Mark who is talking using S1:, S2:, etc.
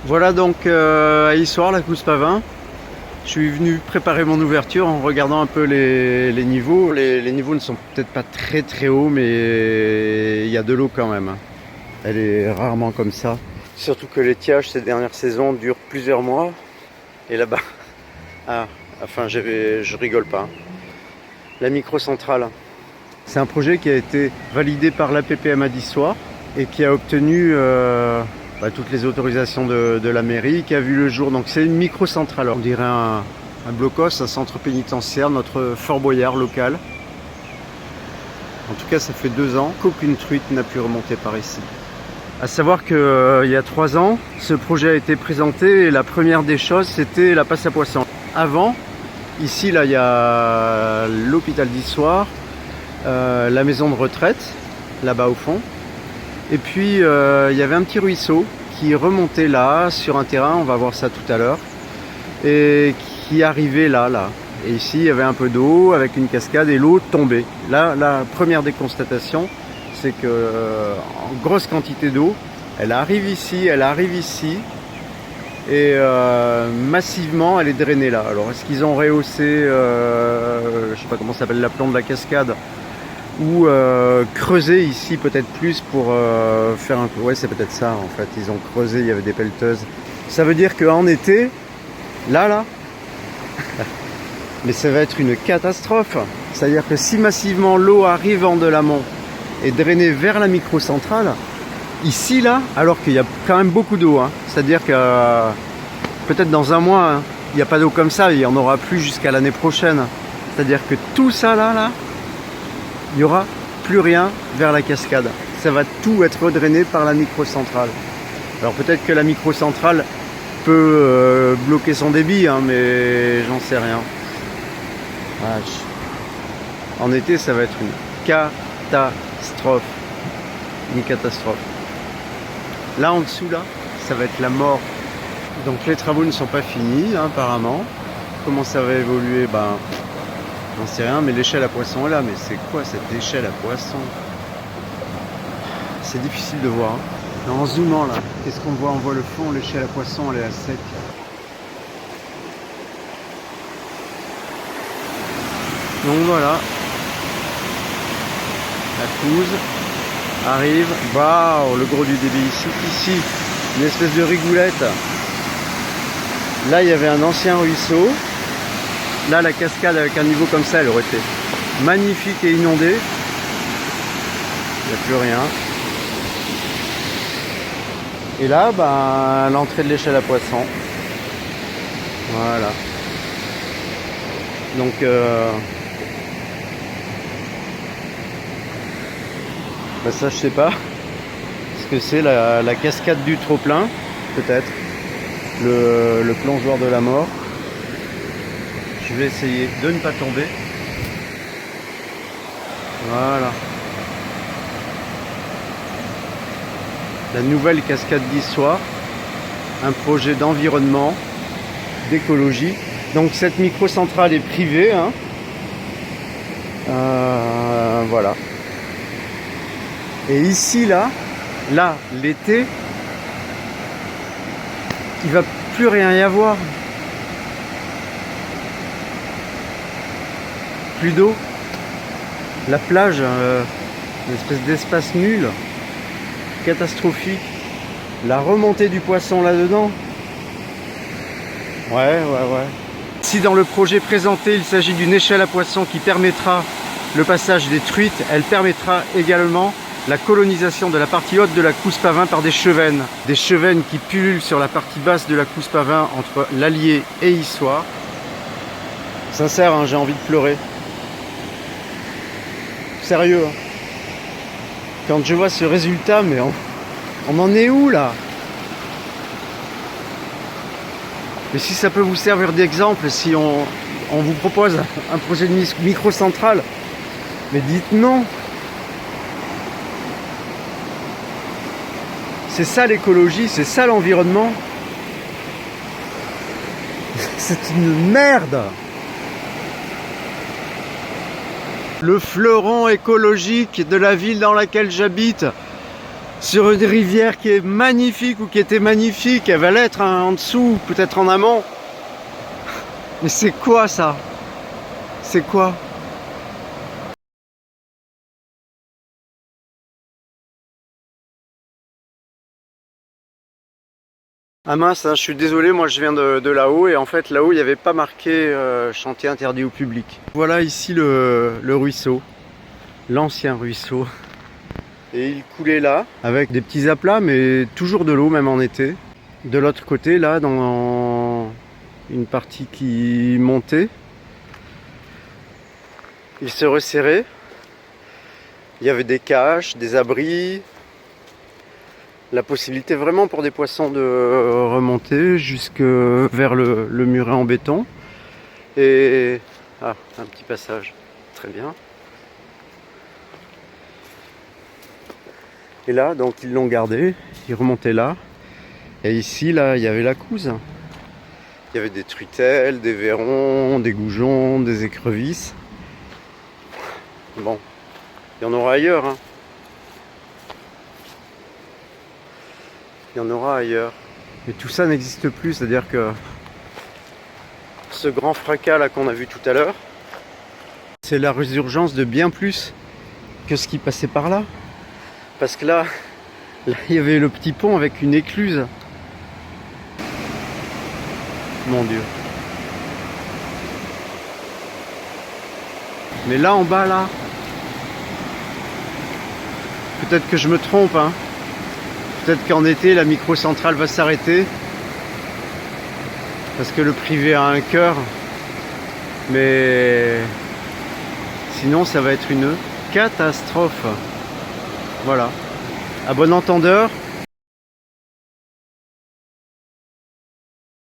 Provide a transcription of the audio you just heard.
S1: Voilà donc à Issoire, la Couspavin. Je suis venu préparer mon ouverture en regardant un peu les niveaux. Les niveaux ne sont peut-être pas très hauts, mais il y a de l'eau quand même. Elle est rarement comme ça. Surtout que l'étiage ces dernières saisons dure plusieurs mois. Et là-bas, je rigole pas. La microcentrale, c'est un projet qui a été validé par l'APPMA d'Issoire et qui a obtenu toutes les autorisations de la mairie, qui a vu le jour. Donc c'est une microcentrale, on dirait un blocos, un centre pénitentiaire, notre Fort Boyard local. En tout cas, ça fait 2 ans qu'aucune truite n'a pu remonter par ici. À savoir qu'il y a 3 ans, ce projet a été présenté et la première des choses, c'était la passe à poissons. Avant, ici, là, il y a l'hôpital d'Issoire, la maison de retraite, là-bas au fond. Et puis, il y avait un petit ruisseau qui remontait là, sur un terrain, on va voir ça tout à l'heure, et qui arrivait là. Et ici, il y avait un peu d'eau avec une cascade et l'eau tombait. Là, la première des constatations, c'est que en grosse quantité d'eau, elle arrive ici, et massivement, elle est drainée là. Alors, est-ce qu'ils ont rehaussé, je sais pas comment ça s'appelle, l'aplomb de la cascade, ou creuser ici peut-être plus pour faire un... Ouais, c'est peut-être ça en fait, ils ont creusé, il y avait des pelleteuses. Ça veut dire qu'en été, là, mais ça va être une catastrophe. C'est-à-dire que si massivement l'eau arrivant de l'amont est drainée vers la microcentrale, ici là, alors qu'il y a quand même beaucoup d'eau, hein, c'est-à-dire que peut-être dans un mois, hein, il n'y a pas d'eau comme ça, il n'y en aura plus jusqu'à l'année prochaine. C'est-à-dire que tout ça là, il n'y aura plus rien vers la cascade. Ça va tout être drainé par la microcentrale. Alors peut-être que la microcentrale peut bloquer son débit, hein, mais j'en sais rien. En été, ça va être une catastrophe. Une catastrophe. Là en dessous, là, ça va être la mort. Donc les travaux ne sont pas finis, hein, apparemment. Comment ça va évoluer, j'en sais rien, mais l'échelle à poisson est là. Mais c'est quoi cette échelle à poisson? C'est difficile de voir. Hein. En zoomant là, qu'est-ce qu'on voit? On voit le fond, l'échelle à poisson, elle est à sec. Donc voilà. La Couze arrive. Waouh, le gros du débit ici. Une espèce de rigoulette. Là, il y avait un ancien ruisseau. Là, la cascade avec un niveau comme ça, elle aurait été magnifique et inondée. Il n'y a plus rien. Et là, l'entrée de l'échelle à poisson. Voilà. Donc, ça, je sais pas ce que c'est, la cascade du trop-plein, peut-être. Le plongeoir de la mort. Je vais essayer de ne pas tomber. Voilà. La nouvelle cascade d'Issoire. Un projet d'environnement, d'écologie. Donc cette microcentrale est privée. Hein. Voilà. Et ici, là, l'été, il va plus rien y avoir. Plus d'eau. La plage, une espèce d'espace nul, catastrophique. La remontée du poisson là-dedans. Ouais. Si dans le projet présenté, il s'agit d'une échelle à poisson qui permettra le passage des truites, elle permettra également la colonisation de la partie haute de la Couspavin par des chevennes. Des chevennes qui pullulent sur la partie basse de la Couspavin entre l'Allier et Issoire. Sincère, hein, j'ai envie de pleurer. Sérieux. Hein. Quand je vois ce résultat, mais on en est où là? Et si ça peut vous servir d'exemple, si on vous propose un projet de microcentrale, mais dites non. C'est ça l'écologie, c'est ça l'environnement. C'est une merde. Le fleuron écologique de la ville dans laquelle j'habite sur une rivière qui est magnifique ou qui était magnifique. Elle va l'être hein, en dessous, peut-être en amont. Mais c'est quoi ça? C'est quoi? Ah mince, hein, je suis désolé, moi je viens de là-haut et en fait là-haut il n'y avait pas marqué chantier interdit au public. Voilà ici le ruisseau, l'ancien ruisseau. Et il coulait là, avec des petits aplats mais toujours de l'eau même en été. De l'autre côté là, dans une partie qui montait, il se resserrait. Il y avait des caches, des abris. La possibilité vraiment pour des poissons de remonter jusque vers le muret en béton. Et ah, un petit passage, très bien. Et là, donc ils l'ont gardé, ils remontaient là. Et ici, là, il y avait la couse. Il y avait des truitelles, des vairons, des goujons, des écrevisses. Bon, il y en aura ailleurs, hein. Il y en aura ailleurs. Et tout ça n'existe plus, c'est-à-dire que ce grand fracas là qu'on a vu tout à l'heure, c'est la résurgence de bien plus que ce qui passait par là. Parce que là, il y avait le petit pont avec une écluse. Mon Dieu. Mais là en bas là, peut-être que je me trompe, hein. Peut-être qu'en été, la microcentrale va s'arrêter. Parce que le privé a un cœur. Mais sinon, ça va être une catastrophe. Voilà. À bon entendeur,